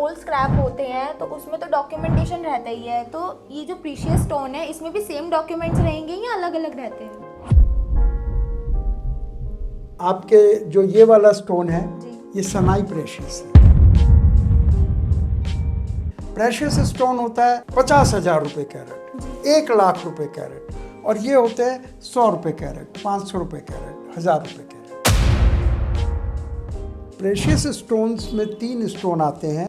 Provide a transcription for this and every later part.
Old scrap होते हैं तो उसमें तो डॉक्यूमेंटेशन रहता ही है, तो ये जो प्रीशियस स्टोन है इसमें भी सेम डॉक्यूमेंट्स रहेंगे या अलग अलग रहते हैं? आपके जो ये वाला स्टोन है जी। ये सेमी प्रेशियस है। प्रेशियस स्टोन होता है 50,000 रुपये कैरेट, 1,00,000 रुपये कैरेट, और ये होते हैं 100 रुपये कैरेट, 500 रुपये कैरेट, 1,000 रुपये कैरेट। प्रेशियस स्टोन्स में 3 स्टोन आते हैं।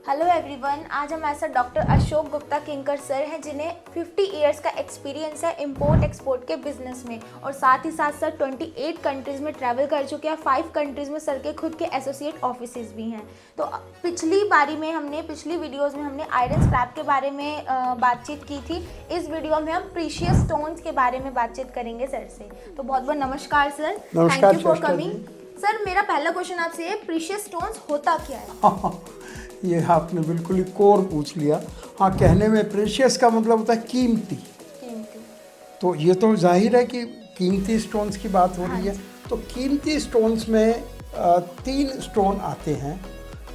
हेलो एवरीवन, आज हमारे साथ डॉक्टर अशोक गुप्ता किंकर सर हैं जिन्हें 50 इयर्स का एक्सपीरियंस है इंपोर्ट एक्सपोर्ट के बिजनेस में, और साथ ही साथ सर 28 कंट्रीज़ में ट्रैवल कर चुके हैं। 5 कंट्रीज़ में सर के खुद के एसोसिएट ऑफिसेज भी हैं। तो पिछली वीडियोज़ में हमने आयरन स्क्रैप के बारे में बातचीत की थी। इस वीडियो में हम प्रीशियस स्टोन्स के बारे में बातचीत करेंगे सर से। तो बहुत बहुत नमस्कार sir, thank you for coming. Sir मेरा पहला क्वेश्चन आपसे है, प्रीशियस स्टोन्स होता क्या है? ये आपने बिल्कुल ही कोर पूछ लिया। हाँ, कहने में प्रेशियस का मतलब होता है कीमती। तो ये तो जाहिर है कि कीमती स्टोन्स की बात हो रही है। तो कीमती स्टोन्स में 3 स्टोन आते हैं।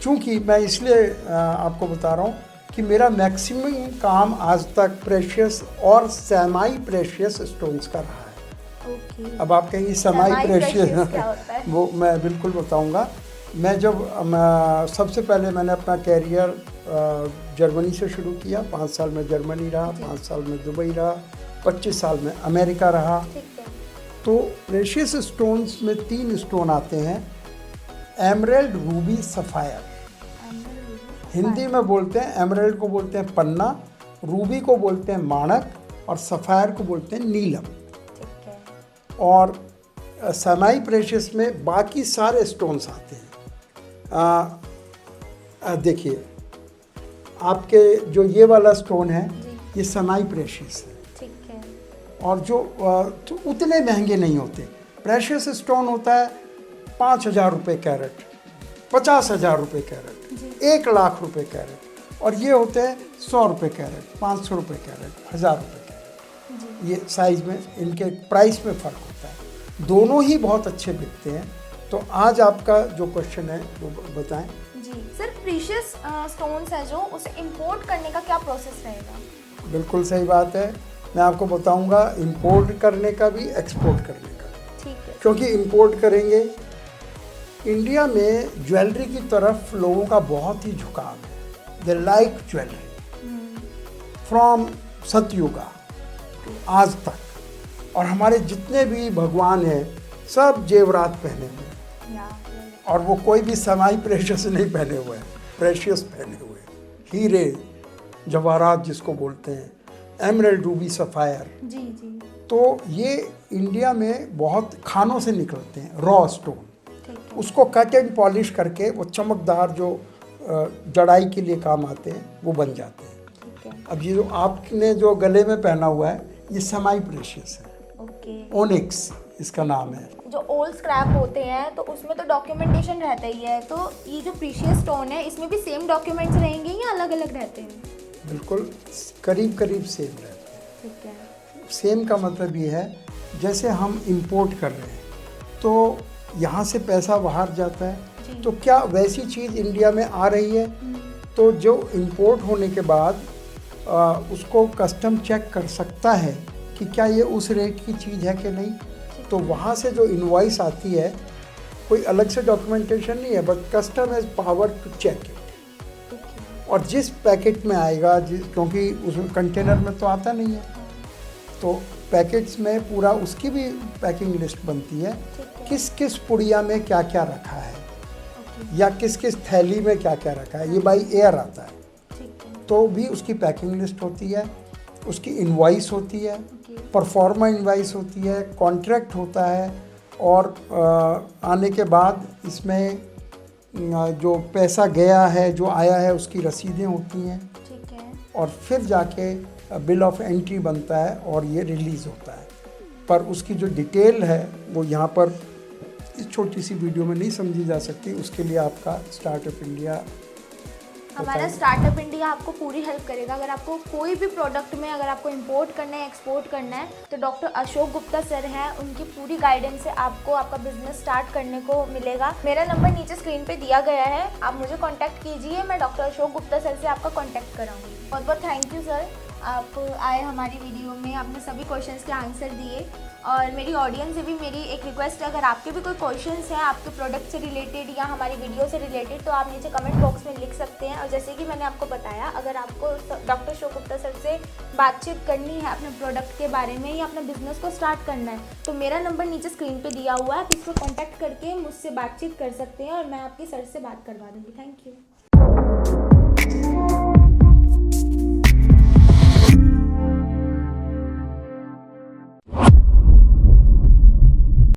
चूँकि मैं इसलिए आपको बता रहा हूँ कि मेरा मैक्सिमम काम आज तक प्रेशियस और सेमी प्रेशियस स्टोन्स का रहा है। अब आप कहेंगे सेमी प्रेशियस वो मैं बिल्कुल बताऊँगा। मैं सबसे पहले मैंने अपना कैरियर जर्मनी से शुरू किया। 5 साल में जर्मनी रहा, 5 साल में दुबई रहा, 25 साल में अमेरिका रहा। तो प्रेशियस स्टोन्स में 3 स्टोन आते हैं, एमरल्ड, रूबी, सफ़ायर। हिंदी में बोलते हैं, एमरल्ड को बोलते हैं पन्ना, रूबी को बोलते हैं माणक, और सफ़ायर को बोलते हैं नीलम। और सेमी प्रेशियस में बाकी सारे स्टोन्स आते हैं। देखिए, आपके जो ये वाला स्टोन है ये सेमी प्रेशियस है। ठीक है। और जो तो उतने महंगे नहीं होते। प्रेशियस स्टोन होता है 5,000 रुपये कैरेट, 50,000 रुपये कैरेट, 1,00,000 रुपये कैरेट, और ये होते हैं 100 रुपये कैरेट, 500 रुपये कैरेट, 1,000 रुपये कैरेट। ये साइज़ में इनके प्राइस में फ़र्क होता है। दोनों ही बहुत अच्छे बिकते हैं। तो आज आपका जो क्वेश्चन है वो बताएं। जी सर, प्रीशियस स्टोन्स है जो, उसे इंपोर्ट करने का क्या प्रोसेस रहेगा? बिल्कुल सही बात है। मैं आपको बताऊंगा इंपोर्ट करने का भी, एक्सपोर्ट करने का। ठीक है। क्योंकि इंपोर्ट करेंगे, इंडिया में ज्वेलरी की तरफ लोगों का बहुत ही झुकाव है। दे लाइक ज्वेलरी फ्रॉम सतयुगा आज तक। और हमारे जितने भी भगवान हैं सब जेवरात पहने हुए हैं, और वो कोई भी सेमी प्रेशियस नहीं पहने हुए हैं, प्रेशियस पहने हुए हैं। हीरे जवाहरात जिसको बोलते हैं, एमरल्ड, रूबी, सफ़ायर। जी जी। तो ये इंडिया में बहुत खानों से निकलते हैं, रॉ स्टोन। उसको कट एंड पॉलिश करके वो चमकदार जो जड़ाई के लिए काम आते हैं वो बन जाते हैं। अब ये जो आपने जो गले में पहना हुआ है ये सेमी प्रेशियस है। ओनिक्स इसका नाम है। जो ओल्ड स्क्रैप होते हैं तो उसमें तो डॉक्यूमेंटेशन रहता ही है, तो ये जो प्रीशियस स्टोन है इसमें भी सेम डॉक्यूमेंट्स रहेंगे या अलग अलग रहते हैं? बिल्कुल करीब करीब सेम रहते हैं। ठीक है। सेम का मतलब ये है, जैसे हम इंपोर्ट कर रहे हैं तो यहाँ से पैसा बाहर जाता है, तो क्या वैसी चीज़ इंडिया में आ रही है? तो जो इंपोर्ट होने के बाद उसको कस्टम चेक कर सकता है कि क्या ये उस रेट की चीज़ है कि नहीं। तो वहाँ से जो इनवॉइस आती है, कोई अलग से डॉक्यूमेंटेशन नहीं है, but custom has power to check it. और जिस पैकेट में आएगा, क्योंकि उसमें कंटेनर में तो आता नहीं है, तो पैकेट्स में पूरा उसकी भी पैकिंग लिस्ट बनती है, किस किस पुड़िया में क्या क्या रखा है, या किस किस थैली में क्या क्या रखा है। ये बाई एयर आता है, तो भी उसकी पैकिंग लिस्ट होती है, उसकी इनवॉइस होती है, परफॉर्मा इनवॉइस होती है, कॉन्ट्रैक्ट होता है, और आने के बाद इसमें जो पैसा गया है, जो आया है, उसकी रसीदें होती हैं। ठीक है। और फिर जाके बिल ऑफ एंट्री बनता है और ये रिलीज़ होता है। पर उसकी जो डिटेल है वो यहाँ पर इस छोटी सी वीडियो में नहीं समझी जा सकती। उसके लिए आपका स्टार्टअप इंडिया हमारा बताइए। स्टार्टअप इंडिया आपको पूरी हेल्प करेगा। अगर आपको कोई भी प्रोडक्ट में अगर आपको इंपोर्ट करना है, एक्सपोर्ट करना है, तो डॉक्टर अशोक गुप्ता सर हैं, उनकी पूरी गाइडेंस से आपको आपका बिजनेस स्टार्ट करने को मिलेगा। मेरा नंबर नीचे स्क्रीन पे दिया गया है, आप मुझे कांटेक्ट कीजिए, मैं डॉक्टर अशोक गुप्ता सर से आपका कांटेक्ट कराऊंगी। बहुत बहुत थैंक यू सर, आप आए हमारी वीडियो में, आपने सभी क्वेश्चंस के आंसर दिए। और मेरी ऑडियंस से भी मेरी एक रिक्वेस्ट है, अगर आपके भी कोई क्वेश्चंस हैं आपके प्रोडक्ट से रिलेटेड या हमारी वीडियो से रिलेटेड, तो आप नीचे कमेंट बॉक्स में लिख सकते हैं। और जैसे कि मैंने आपको बताया, अगर आपको डॉक्टर अशोक गुप्ता सर से बातचीत करनी है अपने प्रोडक्ट के बारे में या अपने बिजनेस को स्टार्ट करना है, तो मेरा नंबर नीचे स्क्रीन पर दिया हुआ है, आप इस पर कॉन्टैक्ट करके मुझसे बातचीत कर सकते हैं और मैं आपकी सर से बात करवा दूँगी। Thank you.